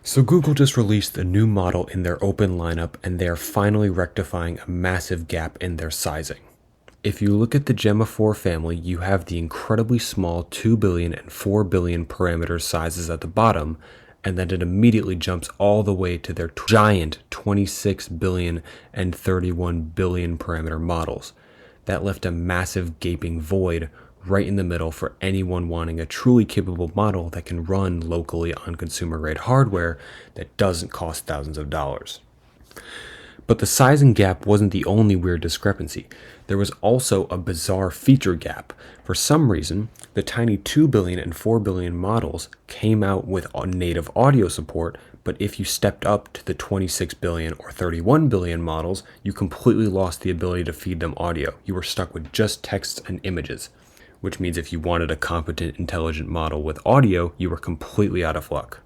So Google just released a new model in their open lineup, and they are finally rectifying a massive gap in their sizing. If you look at the Gemma 4 family, you have the incredibly small 2 billion and 4 billion parameter sizes at the bottom, and then it immediately jumps all the way to their giant 26 billion and 31 billion parameter models. That left a massive gaping void right in the middle for anyone wanting a truly capable model that can run locally on consumer grade hardware that doesn't cost thousands of dollars. But the sizing gap wasn't the only weird discrepancy. There was also a bizarre feature gap. For some reason, the tiny 2 billion and 4 billion models came out with native audio support, but if you stepped up to the 26 billion or 31 billion models, you completely lost the ability to feed them audio. You were stuck with just text and images, which means if you wanted a competent, intelligent model with audio, you were completely out of luck.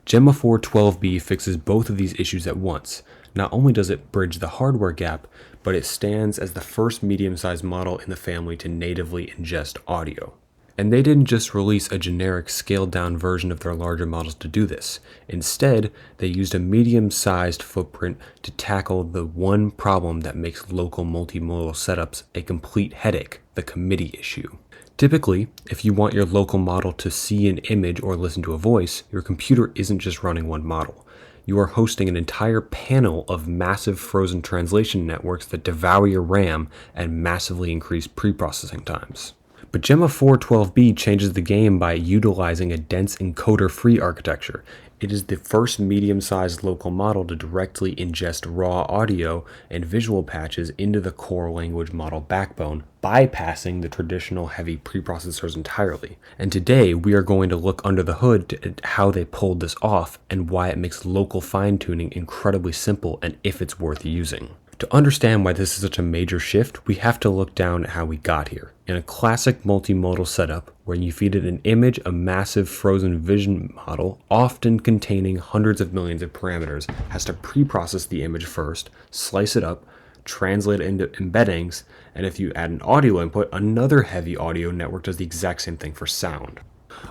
Gemma 4 12B fixes both of these issues at once. Not only does it bridge the hardware gap, but it stands as the first medium-sized model in the family to natively ingest audio. And they didn't just release a generic scaled-down version of their larger models to do this. Instead, they used a medium-sized footprint to tackle the one problem that makes local multimodal setups a complete headache, the committee issue. Typically, if you want your local model to see an image or listen to a voice, your computer isn't just running one model. You are hosting an entire panel of massive frozen translation networks that devour your RAM and massively increase preprocessing times. But Gemma 412B changes the game by utilizing a dense encoder-free architecture. It is the first medium-sized local model to directly ingest raw audio and visual patches into the core language model backbone, bypassing the traditional heavy preprocessors entirely. And today, we are going to look under the hood at how they pulled this off and why it makes local fine-tuning incredibly simple and if it's worth using. To understand why this is such a major shift, we have to look down at how we got here. In a classic multimodal setup, where you feed it an image, a massive frozen vision model, often containing hundreds of millions of parameters, has to pre-process the image first, slice it up, translate it into embeddings, and if you add an audio input, another heavy audio network does the exact same thing for sound.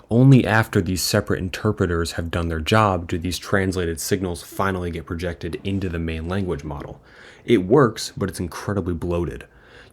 Only after these separate interpreters have done their job do these translated signals finally get projected into the main language model. It works, but it's incredibly bloated.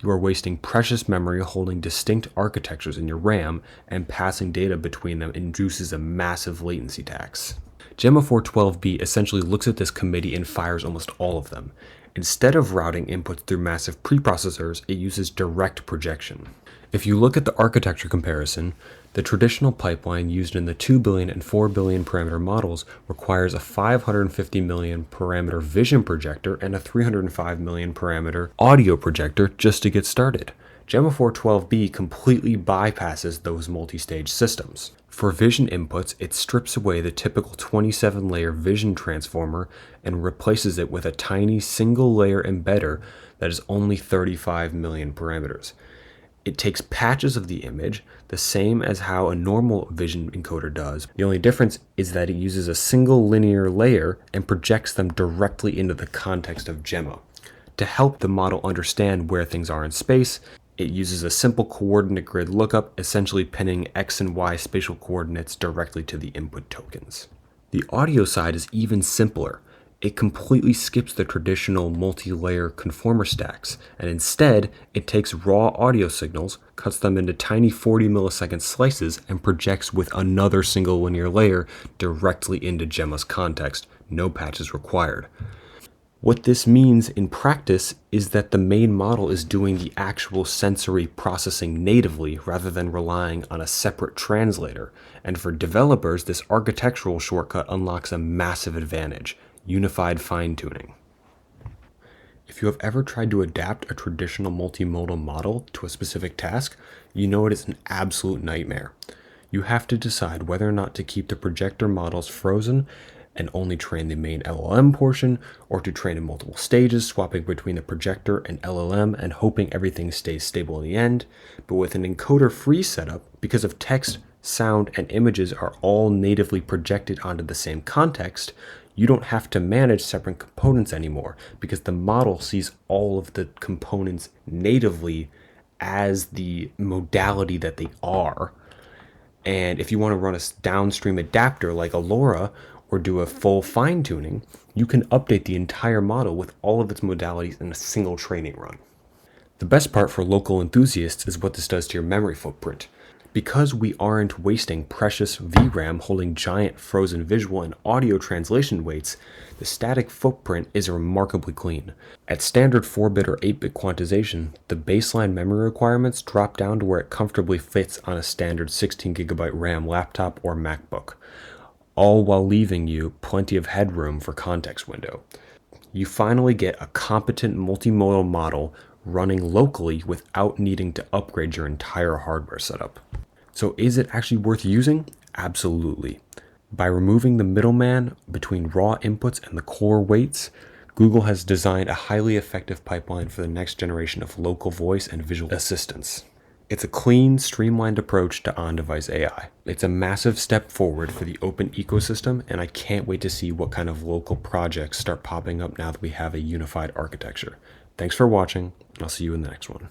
You are wasting precious memory holding distinct architectures in your RAM, and passing data between them induces a massive latency tax. Gemma 412B essentially looks at this committee and fires almost all of them. Instead of routing inputs through massive preprocessors, it uses direct projection. If you look at the architecture comparison, the traditional pipeline used in the 2 billion and 4 billion parameter models requires a 550 million parameter vision projector and a 305 million parameter audio projector just to get started. Gemma 412B completely bypasses those multi-stage systems. For vision inputs, it strips away the typical 27-layer vision transformer and replaces it with a tiny single-layer embedder that is only 35 million parameters. It takes patches of the image, the same as how a normal vision encoder does. The only difference is that it uses a single linear layer and projects them directly into the context of Gemma. To help the model understand where things are in space, it uses a simple coordinate grid lookup, essentially pinning X and Y spatial coordinates directly to the input tokens. The audio side is even simpler. It completely skips the traditional multi-layer conformer stacks, and instead, it takes raw audio signals, cuts them into tiny 40 millisecond slices, and projects with another single linear layer directly into Gemma's context. No patches required. What this means in practice is that the main model is doing the actual sensory processing natively rather than relying on a separate translator, and for developers, this architectural shortcut unlocks a massive advantage: unified fine-tuning. If you have ever tried to adapt a traditional multimodal model to a specific task, you know it is an absolute nightmare. You have to decide whether or not to keep the projector models frozen and only train the main LLM portion, or to train in multiple stages, swapping between the projector and LLM and hoping everything stays stable in the end. But with an encoder-free setup, because of text, sound, and images are all natively projected onto the same context, you don't have to manage separate components anymore, because the model sees all of the components natively as the modality that they are. And if you want to run a downstream adapter like a LoRa, or do a full fine-tuning, you can update the entire model with all of its modalities in a single training run. The best part for local enthusiasts is what this does to your memory footprint. Because we aren't wasting precious VRAM holding giant frozen visual and audio translation weights, the static footprint is remarkably clean. At standard 4-bit or 8-bit quantization, the baseline memory requirements drop down to where it comfortably fits on a standard 16GB RAM laptop or MacBook, all while leaving you plenty of headroom for context window. You finally get a competent multimodal model running locally without needing to upgrade your entire hardware setup. So is it actually worth using? Absolutely. By removing the middleman between raw inputs and the core weights, Google has designed a highly effective pipeline for the next generation of local voice and visual assistants. It's a clean, streamlined approach to on-device AI. It's a massive step forward for the open ecosystem, and I can't wait to see what kind of local projects start popping up now that we have a unified architecture. Thanks for watching, and I'll see you in the next one.